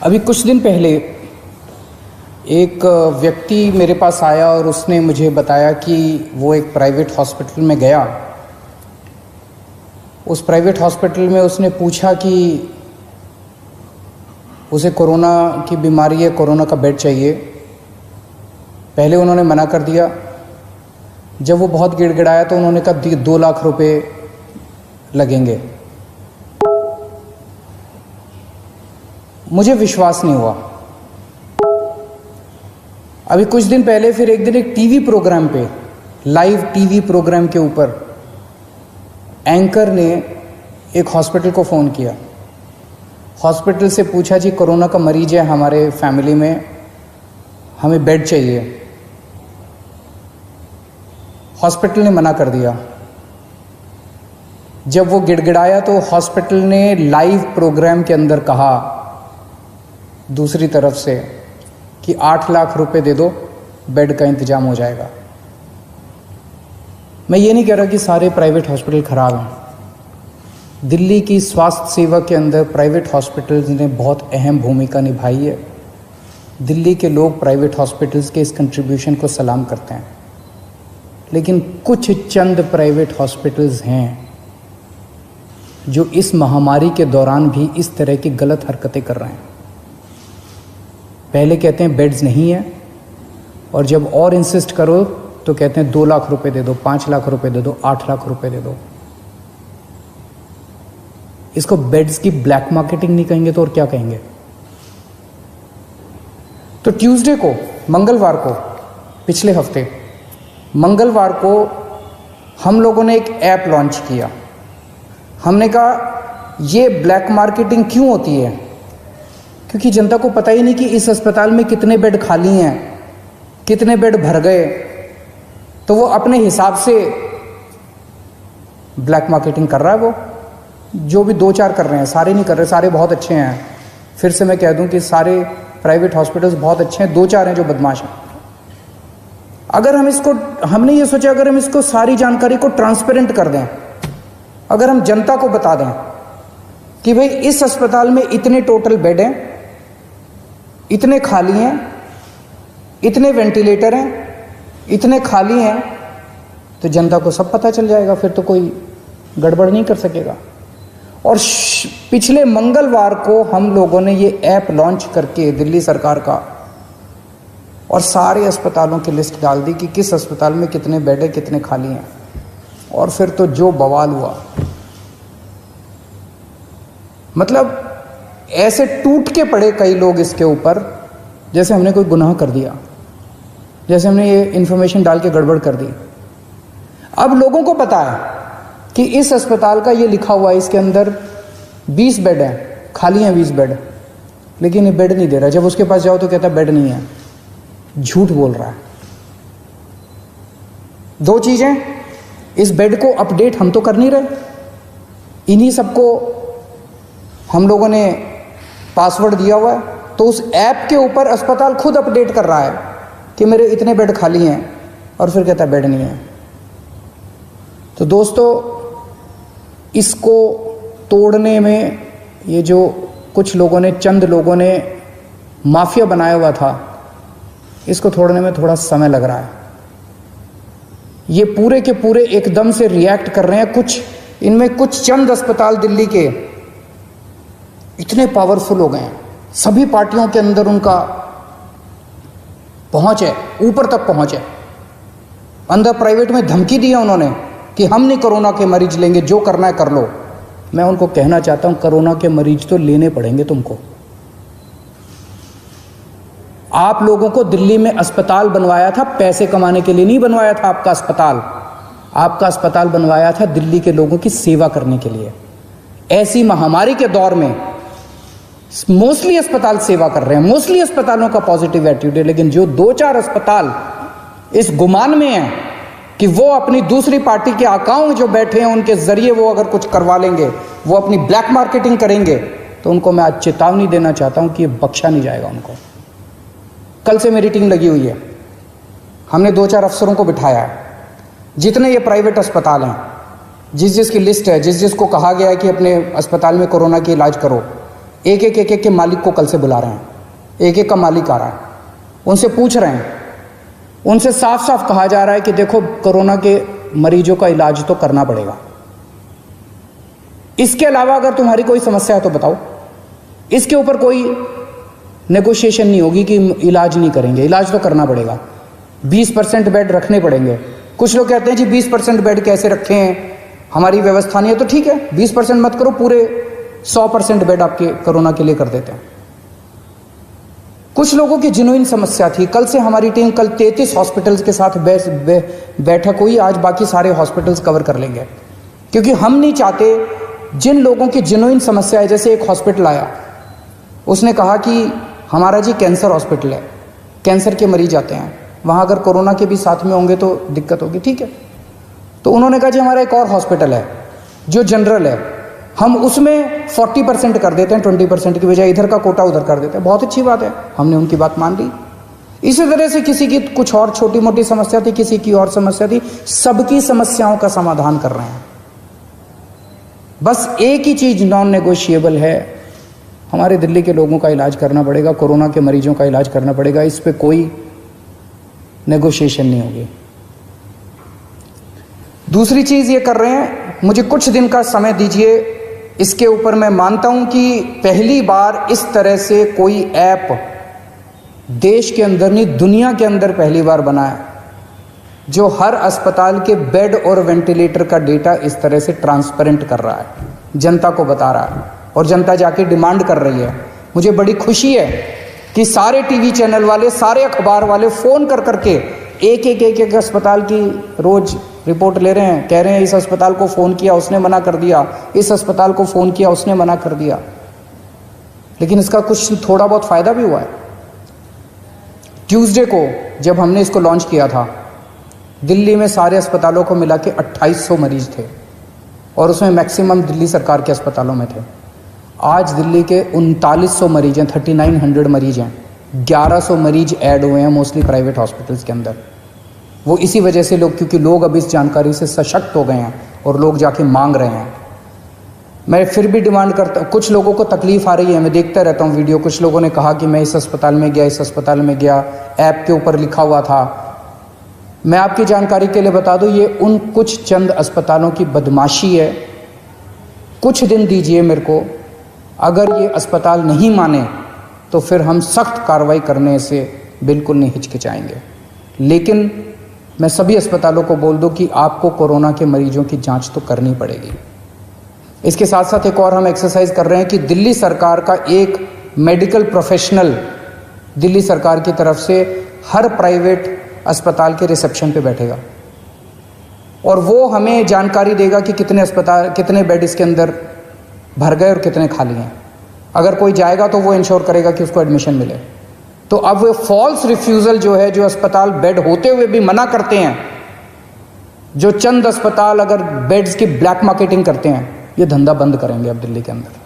अभी कुछ दिन पहले एक व्यक्ति मेरे पास आया और उसने मुझे बताया कि वो एक प्राइवेट हॉस्पिटल में गया। उस प्राइवेट हॉस्पिटल में उसने पूछा कि उसे कोरोना की बीमारी है, कोरोना का बेड चाहिए। पहले उन्होंने मना कर दिया। जब वो बहुत गिड़गिड़ाया तो उन्होंने कहा 2 लाख रुपए लगेंगे। मुझे विश्वास नहीं हुआ। अभी कुछ दिन पहले फिर एक दिन एक टीवी प्रोग्राम पे, लाइव टीवी प्रोग्राम के ऊपर एंकर ने एक हॉस्पिटल को फ़ोन किया। हॉस्पिटल से पूछा जी कोरोना का मरीज है हमारे फैमिली में, हमें बेड चाहिए। हॉस्पिटल ने मना कर दिया। जब वो गिड़गिड़ाया तो हॉस्पिटल ने लाइव प्रोग्राम के अंदर कहा दूसरी तरफ से कि 8 लाख रुपए दे दो, बेड का इंतजाम हो जाएगा। मैं ये नहीं कह रहा कि सारे प्राइवेट हॉस्पिटल खराब हैं। दिल्ली की स्वास्थ्य सेवा के अंदर प्राइवेट हॉस्पिटल्स ने बहुत अहम भूमिका निभाई है। दिल्ली के लोग प्राइवेट हॉस्पिटल्स के इस कंट्रीब्यूशन को सलाम करते हैं। लेकिन कुछ चंद प्राइवेट हॉस्पिटल्स हैं जो इस महामारी के दौरान भी इस तरह की गलत हरकतें कर रहे हैं। पहले कहते हैं बेड्स नहीं है, और जब और इंसिस्ट करो तो कहते हैं 2 लाख रुपए दे दो, 5 लाख रुपए दे दो, 8 लाख रुपए दे दो। इसको बेड्स की ब्लैक मार्केटिंग नहीं कहेंगे तो और क्या कहेंगे। तो ट्यूसडे को, मंगलवार को, पिछले हफ्ते मंगलवार को हम लोगों ने एक ऐप लॉन्च किया। हमने कहा ये ब्लैक मार्केटिंग क्यों होती है, क्योंकि जनता को पता ही नहीं कि इस अस्पताल में कितने बेड खाली हैं, कितने बेड भर गए। तो वो अपने हिसाब से ब्लैक मार्केटिंग कर रहा है। वो जो भी 2-4 कर रहे हैं, सारे नहीं कर रहे, सारे बहुत अच्छे हैं। फिर से मैं कह दूं कि सारे प्राइवेट हॉस्पिटल्स बहुत अच्छे हैं, 2-4 हैं जो बदमाश हैं। अगर हम इसको, हमने ये सोचा अगर हम इसको सारी जानकारी को ट्रांसपेरेंट कर दें, अगर हम जनता को बता दें कि भाई इस अस्पताल में इतने टोटल बेड हैं, इतने खाली हैं, इतने वेंटिलेटर हैं, इतने खाली हैं, तो जनता को सब पता चल जाएगा। फिर तो कोई गड़बड़ नहीं कर सकेगा। और पिछले मंगलवार को हम लोगों ने ये ऐप लॉन्च करके दिल्ली सरकार का, और सारे अस्पतालों की लिस्ट डाल दी कि किस अस्पताल में कितने बेड है, कितने खाली हैं। और फिर तो जो बवाल हुआ, मतलब ऐसे टूट के पड़े कई लोग इसके ऊपर, जैसे हमने कोई गुनाह कर दिया, जैसे हमने ये इन्फॉर्मेशन डाल के गड़बड़ कर दी। अब लोगों को पता है कि इस अस्पताल का ये लिखा हुआ है, इसके अंदर 20 बेड हैं, खाली हैं 20 बेड, लेकिन ये बेड नहीं दे रहा। जब उसके पास जाओ तो कहता बेड नहीं है, झूठ बोल रहा है। 2 चीजें, इस बेड को अपडेट हम तो कर नहीं रहे, इन्हीं सबको हम लोगों ने पासवर्ड दिया हुआ है। तो उस ऐप के ऊपर अस्पताल खुद अपडेट कर रहा है कि मेरे इतने बेड खाली हैं, और फिर कहता है बेड नहीं है। तो दोस्तों, इसको तोड़ने में ये जो कुछ लोगों ने, चंद लोगों ने माफिया बनाया हुआ था, इसको तोड़ने में थोड़ा समय लग रहा है। ये पूरे के पूरे एकदम से रिएक्ट कर रहे हैं। कुछ इनमें कुछ चंद अस्पताल दिल्ली के इतने पावरफुल हो गए हैं, सभी पार्टियों के अंदर उनका पहुंच है, ऊपर तक पहुंच है। अंदर प्राइवेट में धमकी दी है उन्होंने कि हम नहीं कोरोना के मरीज लेंगे, जो करना है कर लो। मैं उनको कहना चाहता हूं, कोरोना के मरीज तो लेने पड़ेंगे तुमको। आप लोगों को दिल्ली में अस्पताल बनवाया था पैसे कमाने के लिए नहीं बनवाया था। आपका अस्पताल बनवाया था दिल्ली के लोगों की सेवा करने के लिए। ऐसी महामारी के दौर में मोस्टली अस्पताल सेवा कर रहे हैं, मोस्टली अस्पतालों का पॉजिटिव एटीट्यूड है। लेकिन जो 2-4 अस्पताल इस गुमान में हैं कि वो अपनी दूसरी पार्टी के अकाउंट जो बैठे हैं उनके जरिए वो अगर कुछ करवा लेंगे, वो अपनी ब्लैक मार्केटिंग करेंगे, तो उनको मैं आज चेतावनी देना चाहता हूं कि ये बख्शा नहीं जाएगा उनको। कल से मेरी टीम लगी हुई है, हमने 2-4 अफसरों को बिठाया है। जितने ये प्राइवेट अस्पताल हैं, जिस जिसकी लिस्ट है, जिस जिसको कहा गया है कि अपने अस्पताल में कोरोना की इलाज करो, एक एक के मालिक को कल से बुला रहे हैं, एक एक का मालिक आ रहा है, उनसे पूछ रहे हैं, उनसे साफ साफ कहा जा रहा है कि देखो कोरोना के मरीजों का इलाज तो करना पड़ेगा, इसके अलावा अगर तुम्हारी कोई समस्या है तो बताओ। इसके ऊपर कोई नेगोशिएशन नहीं होगी कि इलाज नहीं करेंगे, इलाज तो करना पड़ेगा। 20% बेड रखने पड़ेंगे। कुछ लोग कहते हैं जी 20% बेड कैसे रखे हैं, हमारी व्यवस्था नहीं है, तो ठीक है 20% मत करो, पूरे 100% बेड आपके कोरोना के लिए कर देते हैं। कुछ लोगों की जेन्युइन समस्या थी, कल से हमारी टीम कल 33 हॉस्पिटल्स के साथ बैठक हुई, आज बाकी सारे हॉस्पिटल्स कवर कर लेंगे, क्योंकि हम नहीं चाहते जिन लोगों की जेन्युइन समस्या है। जैसे एक हॉस्पिटल आया, उसने कहा कि हमारा जी कैंसर हॉस्पिटल है, कैंसर के मरीज आते हैं, वहाँ अगर कोरोना के भी साथ में होंगे तो दिक्कत होगी, ठीक है। तो उन्होंने कहा जी हमारा एक और हॉस्पिटल है जो जनरल है, हम उसमें 40% कर देते हैं, 20% की बजाय इधर का कोटा उधर कर देते हैं। बहुत अच्छी बात है, हमने उनकी बात मान ली। इसी तरह से किसी की कुछ और छोटी मोटी समस्या थी, किसी की और समस्या थी, सबकी समस्याओं का समाधान कर रहे हैं। बस एक ही चीज नॉन नेगोशिएबल है, हमारे दिल्ली के लोगों का इलाज करना पड़ेगा, कोरोना के मरीजों का इलाज करना पड़ेगा, इस पे कोई नेगोशिएशन नहीं होगी। दूसरी चीज ये कर रहे हैं, मुझे कुछ दिन का समय दीजिए, इसके ऊपर मैं मानता हूं कि पहली बार इस तरह से कोई ऐप देश के अंदर नहीं दुनिया के अंदर पहली बार बना है, जो हर अस्पताल के बेड और वेंटिलेटर का डेटा इस तरह से ट्रांसपेरेंट कर रहा है, जनता को बता रहा है, और जनता जाके डिमांड कर रही है। मुझे बड़ी खुशी है कि सारे टीवी चैनल वाले, सारे अखबार वाले फ़ोन कर करके एक अस्पताल की रोज रिपोर्ट ले रहे हैं, कह रहे हैं इस अस्पताल को फ़ोन किया उसने मना कर दिया, इस अस्पताल को फ़ोन किया उसने मना कर दिया। लेकिन इसका कुछ थोड़ा बहुत फ़ायदा भी हुआ है। ट्यूसडे को जब हमने इसको लॉन्च किया था, दिल्ली में सारे अस्पतालों को मिला के 2800 मरीज थे, और उसमें मैक्सिमम दिल्ली सरकार के अस्पतालों में थे। आज दिल्ली के 3900 मरीज हैं, 3900 मरीज हैं, 1100 मरीज ऐड हुए हैं मोस्टली प्राइवेट हॉस्पिटल्स के अंदर। वो इसी वजह से लोग, क्योंकि लोग अब इस जानकारी से सशक्त हो गए हैं और लोग जाके मांग रहे हैं। मैं फिर भी डिमांड करता हूँ, कुछ लोगों को तकलीफ आ रही है, मैं देखता रहता हूँ वीडियो, कुछ लोगों ने कहा कि मैं इस अस्पताल में गया, इस अस्पताल में गया, ऐप के ऊपर लिखा हुआ था। मैं आपकी जानकारी के लिए बता दूं, ये उन कुछ चंद अस्पतालों की बदमाशी है। कुछ दिन दीजिए मेरे को, अगर ये अस्पताल नहीं माने तो फिर हम सख्त कार्रवाई करने से बिल्कुल नहीं हिचकिचाएंगे। लेकिन मैं सभी अस्पतालों को बोल दूं कि आपको कोरोना के मरीजों की जांच तो करनी पड़ेगी। इसके साथ साथ एक और हम एक्सरसाइज कर रहे हैं कि दिल्ली सरकार का एक मेडिकल प्रोफेशनल दिल्ली सरकार की तरफ से हर प्राइवेट अस्पताल के रिसेप्शन पे बैठेगा, और वो हमें जानकारी देगा कि कितने बेड इसके अंदर भर गए और कितने खाली हैं। अगर कोई जाएगा तो वो इंश्योर करेगा कि उसको एडमिशन मिले। तो अब वो फॉल्स रिफ्यूज़ल जो है, जो अस्पताल बेड होते हुए भी मना करते हैं, जो चंद अस्पताल अगर बेड्स की ब्लैक मार्केटिंग करते हैं, ये धंधा बंद करेंगे अब दिल्ली के अंदर।